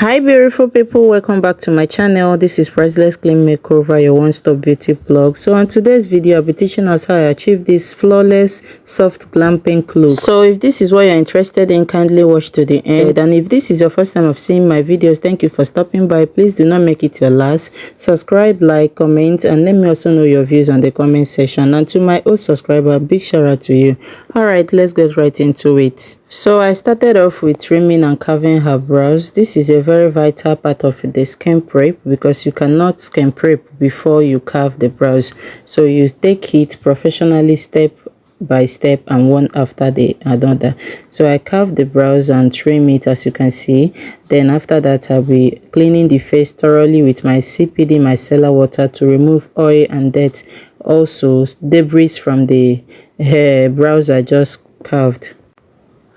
Hi beautiful people, welcome back to my channel. This is Priceless Clean Makeover, your one-stop beauty blog. So on today's video, I'll be teaching us how I achieve this flawless soft glam pink look. So if this is what you're interested in, kindly watch to the end. And if this is your first time of seeing my videos, thank you for stopping by. Please do not make it your last. Subscribe, like, comment, and let me also know your views on the comment section. And to my old subscriber, big shout out to you. Alright, let's get right into it. So I started off with trimming and carving her brows. This is a very vital part of the skin prep because you cannot skin prep before you carve the brows. So you take it professionally step by step and one after the another. So I carve the brows and trim it, as you can see. Then after that, I'll be cleaning the face thoroughly with my CPD micellar water to remove oil and dirt, also debris from the hair brows I just carved.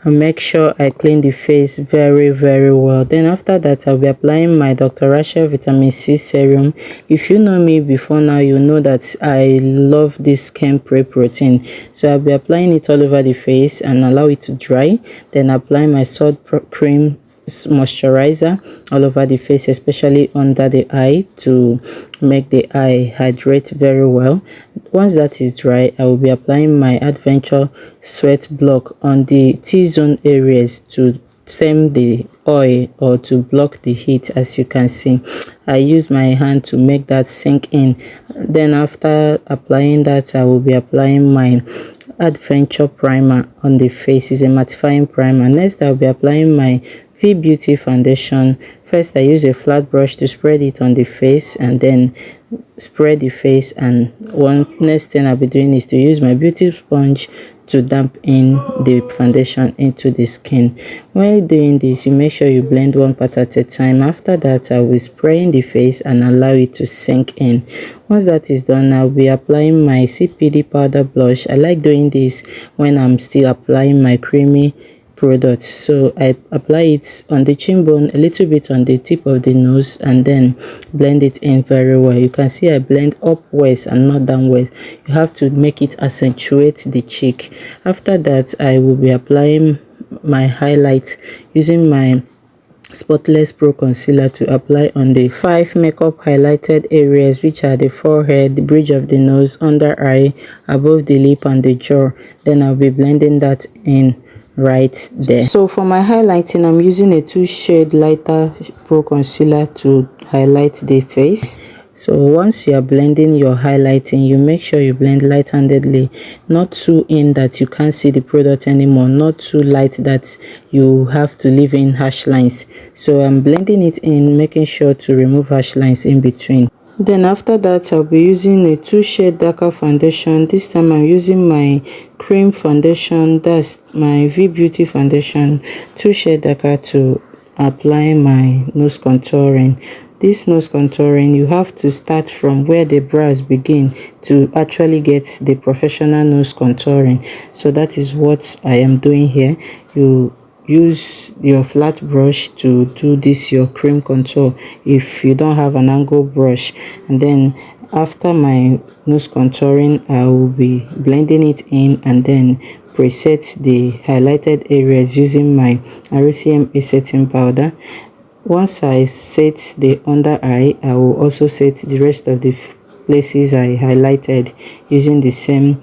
And make sure I clean the face very well. Then after that, I'll be applying my Dr. Rashell vitamin C serum. If you know me before now, you know that I love this skin prep routine. So I'll be applying it all over the face and allow it to dry. Then apply my Sod Cream moisturizer all over the face, especially under the eye, to make the eye hydrate very well. Once that is dry, I will be applying my Adventure Sweat Block on the T-zone areas to stem the oil or to block the heat. As you can see, I use my hand to make that sink in. Then after applying that, I will be applying my Adventure Primer on the face. Is a mattifying primer. Next, I'll be applying my Beauty foundation. First, I use a flat brush to spread it on the face and then spread the face, and one next thing I'll be doing is to use my beauty sponge to damp in the foundation into the skin. While doing this, you make sure you blend one part at a time. After that, I will spray in the face and allow it to sink in. Once that is done, I'll be applying my CPD powder blush. I like doing this when I'm still applying my creamy products. So I apply it on the chin bone, a little bit on the tip of the nose, and then blend it in very well. You can see I blend upwards and not downwards. You have to make it accentuate the cheek. After that, I will be applying my highlight using my Spotless Pro Concealer to apply on the 5 makeup highlighted areas, which are the forehead, the bridge of the nose, under eye, above the lip, and the jaw. Then I'll be blending that in right there. So for my highlighting, I'm using a 2-shade lighter Pro Concealer to highlight the face. So once you are blending your highlighting, you make sure you blend light-handedly, not too in that you can't see the product anymore, not too light that you have to leave in harsh lines. So I'm blending it in, making sure to remove harsh lines in between. Then after that, I'll be using a 2-shade darker foundation. This time I'm using my cream foundation, that's my Beauty foundation, 2-shade darker, to apply my nose contouring. This nose contouring, you have to start from where the brows begin to actually get the professional nose contouring. So that is what I am doing here. You use your flat brush to do this, your cream contour, if you don't have an angle brush. And then after my nose contouring, I will be blending it in and then preset the highlighted areas using my RCMA setting powder. Once I set the under eye, I will also set the rest of the places I highlighted using the same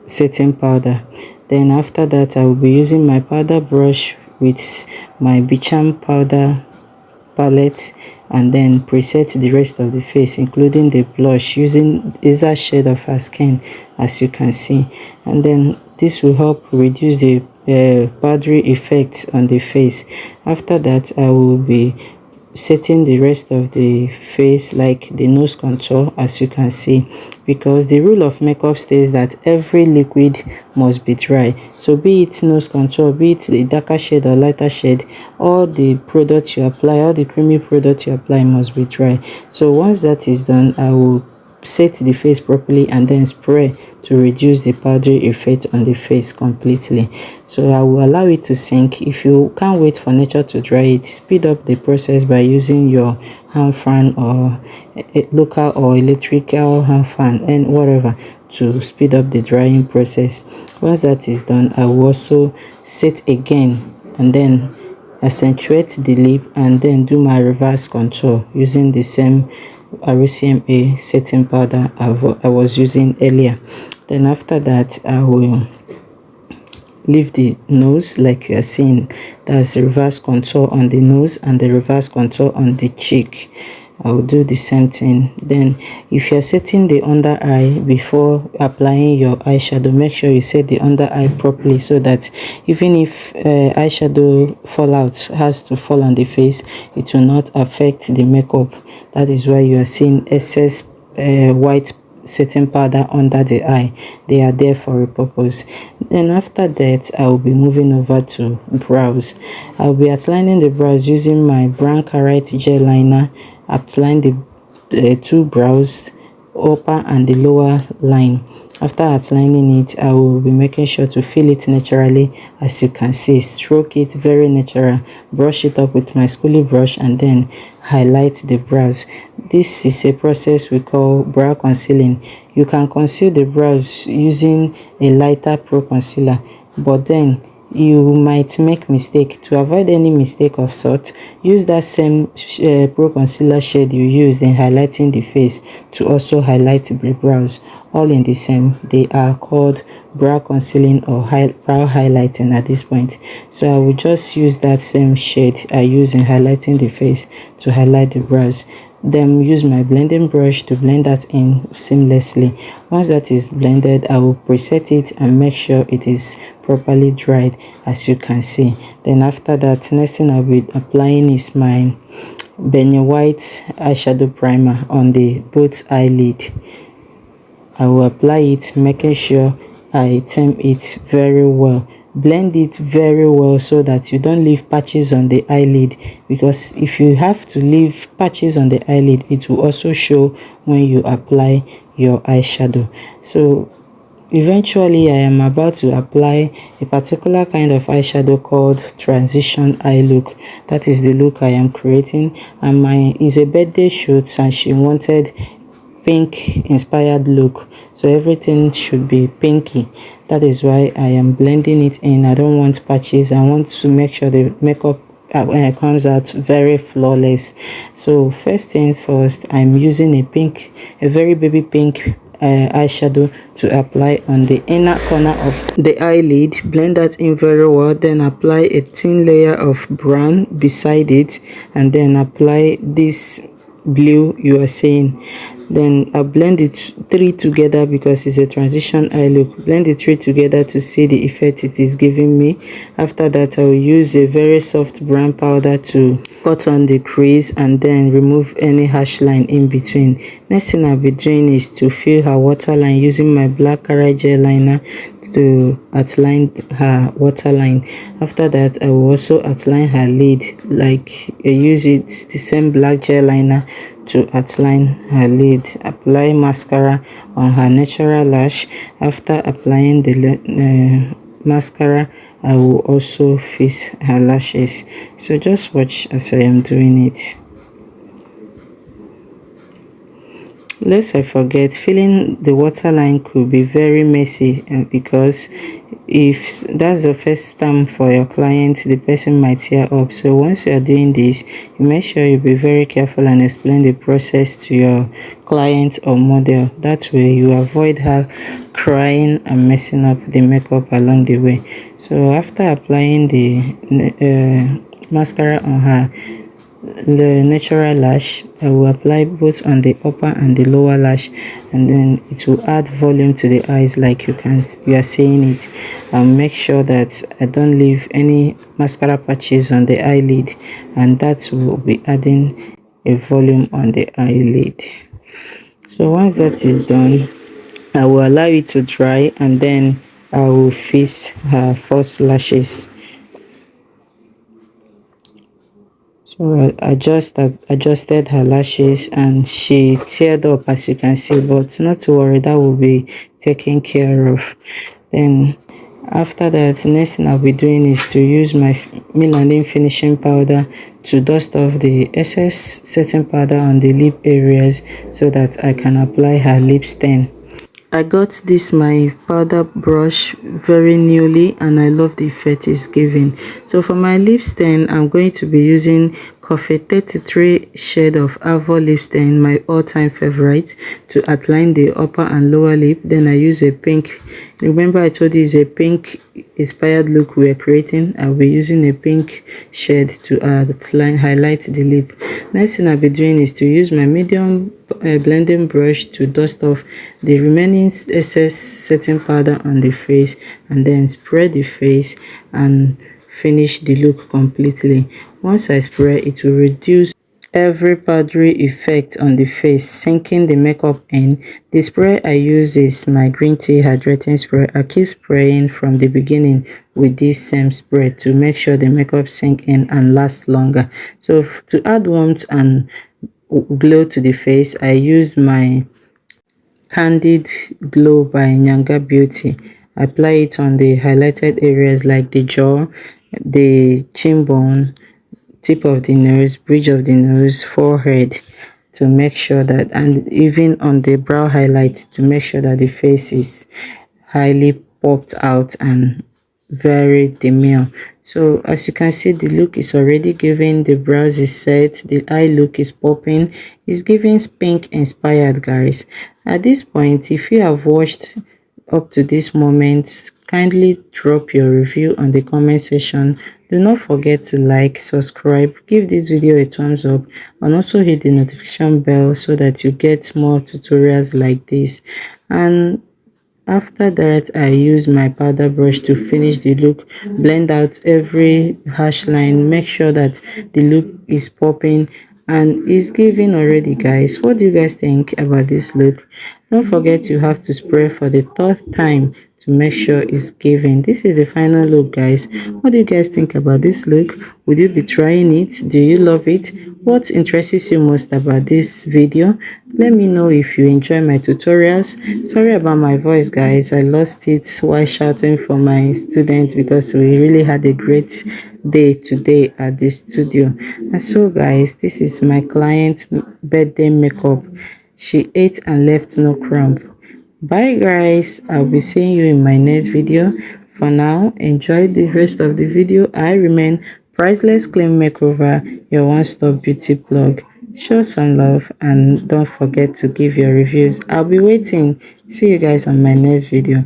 setting powder. Then after that, I will be using my powder brush with my Bicham powder palette and then preset the rest of the face, including the blush, using either shade of her skin, as you can see. And then this will help reduce the powdery effects on the face. After that, I will be setting the rest of the face, like the nose contour, as you can see, because the rule of makeup states that every liquid must be dry. So be it nose contour, be it the darker shade or lighter shade, all the product you apply, all the creamy product you apply must be dry. So once that is done, I will set the face properly and then spray to reduce the powdery effect on the face completely. So I will allow it to sink. If you can't wait for nature to dry it, speed up the process by using your hand fan or a local or electrical hand fan and whatever to speed up the drying process. Once that is done, I will also set again and then accentuate the lip and then do my reverse contour using the same RCMA setting powder I was using earlier. Then after that, I will leave the nose like you are seeing. That's reverse contour on the nose and the reverse contour on the cheek. I will do the same thing. Then if you're setting the under eye before applying your eyeshadow, make sure you set the under eye properly so that even if eyeshadow fallout has to fall on the face, it will not affect the makeup. That is why you are seeing excess white setting powder under the eye. They are there for a purpose. Then after that, I will be moving over to brows. I'll be outlining the brows using my brown Karite gel liner. Outline the two brows, upper and the lower line. After outlining it, I will be making sure to fill it naturally. As you can see, stroke it very natural, brush it up with my schoolie brush and then highlight the brows. This is a process we call brow concealing. You can conceal the brows using a lighter pro concealer, but then you might make mistake. To avoid any mistake of sort, use that same pro concealer shade you used in highlighting the face to also highlight the brows. All in the same. They are called brow concealing or brow highlighting at this point. So I will just use that same shade I use in highlighting the face to highlight the brows. Then use my blending brush to blend that in seamlessly. Once that is blended, I will preset it and make sure it is properly dried, as you can see. Then after that, next thing I'll be applying is my Benny White eyeshadow primer on the both eyelid. I will apply it, making sure I tame it very well. Blend it very well so that you don't leave patches on the eyelid, because if you have to leave patches on the eyelid, it will also show when you apply your eyeshadow. So eventually I am about to apply a particular kind of eyeshadow called transition eye look. That is the look I am creating, and mine is a birthday shoot and she wanted pink inspired look, so everything should be pinky. That is why I am blending it in. I don't want patches. I want to make sure the makeup comes out very flawless. So first thing first, I'm using a very baby pink eyeshadow to apply on the inner corner of the eyelid. Blend that in very well, then apply a thin layer of brown beside it, and then apply this blue you are seeing. Then I blend the three together because it's a transition eye look. Blend the three together to see the effect it is giving me. After that, I will use a very soft brown powder to cut on the crease and then remove any harsh line in between. Next thing I'll be doing is to fill her waterline using my black Karite gel liner to outline her waterline. After that, I will also outline her lid, like I use the same black gel liner to outline her lid. Apply mascara on her natural lash. After applying the mascara, I will also fix her lashes. So just watch as I am doing it. Lest I forget, filling the waterline could be very messy because if that's the first time for your client, the person might tear up. So once you are doing this, you make sure you be very careful and explain the process to your client or model. That way you avoid her crying and messing up the makeup along the way. So after applying the mascara on her natural lash, I will apply both on the upper and the lower lash, and then it will add volume to the eyes like you are seeing it. And make sure that I don't leave any mascara patches on the eyelid, and that will be adding a volume on the eyelid. So once that is done, I will allow it to dry, and then I will fix her false lashes. So I adjusted her lashes and she teared up, as you can see, but not to worry, that will be taken care of. Then after that, next thing I'll be doing is to use my Melanin finishing powder to dust off the excess setting powder on the lip areas so that I can apply her lip stain. I got this my powder brush very newly and I love the effect it's giving. So for my lip stain, I'm going to be using Coffee 33 shade of Avour lip stain, my all-time favorite, to outline the upper and lower lip. Then I use a pink. Remember I told you it's a pink inspired look we're creating. I'll be using a pink shade to highlight the lip. Next thing I'll be doing is to use my medium blending brush to dust off the remaining excess setting powder on the face, and then spread the face and finish the look completely. Once I spray, it will reduce every powdery effect on the face, sinking the makeup in. The spray I use is my green tea hydrating spray. I keep spraying from the beginning with this same spray to make sure the makeup sink in and last longer. So to add warmth and glow to the face, I use my Candid Glow by Yanga Beauty. Apply it on the highlighted areas like the jaw, the chin bone, tip of the nose, bridge of the nose, forehead, to make sure that, and even on the brow highlights, to make sure that the face is highly popped out and very demure. So as you can see, the look is already giving, the brows is set, the eye look is popping, it's giving pink inspired, guys. At this point, if you have watched up to this moment, kindly drop your review on the comment section. Do not forget to like, subscribe, give this video a thumbs up, and also hit the notification bell so that you get more tutorials like this. And after that, I use my powder brush to finish the look, blend out every harsh line, make sure that the look is popping and is giving already, guys. What do you guys think about this look? Don't forget you have to spray for the third time to make sure it's giving. This is the final look, guys. What do you guys think about this look? Would you be trying it? Do you love it? What interests you most about this video? Let me know if you enjoy my tutorials. Sorry about my voice, guys. I lost it while shouting for my students because we really had a great day today at the studio. And so, guys, this is my client's birthday makeup. She ate and left no crumb. Bye, guys. I'll be seeing you in my next video. For now, enjoy the rest of the video. I remain Priceless Clean Makeover, your one-stop beauty blog. Show some love and don't forget to give your reviews. I'll be waiting. See you guys on my next video.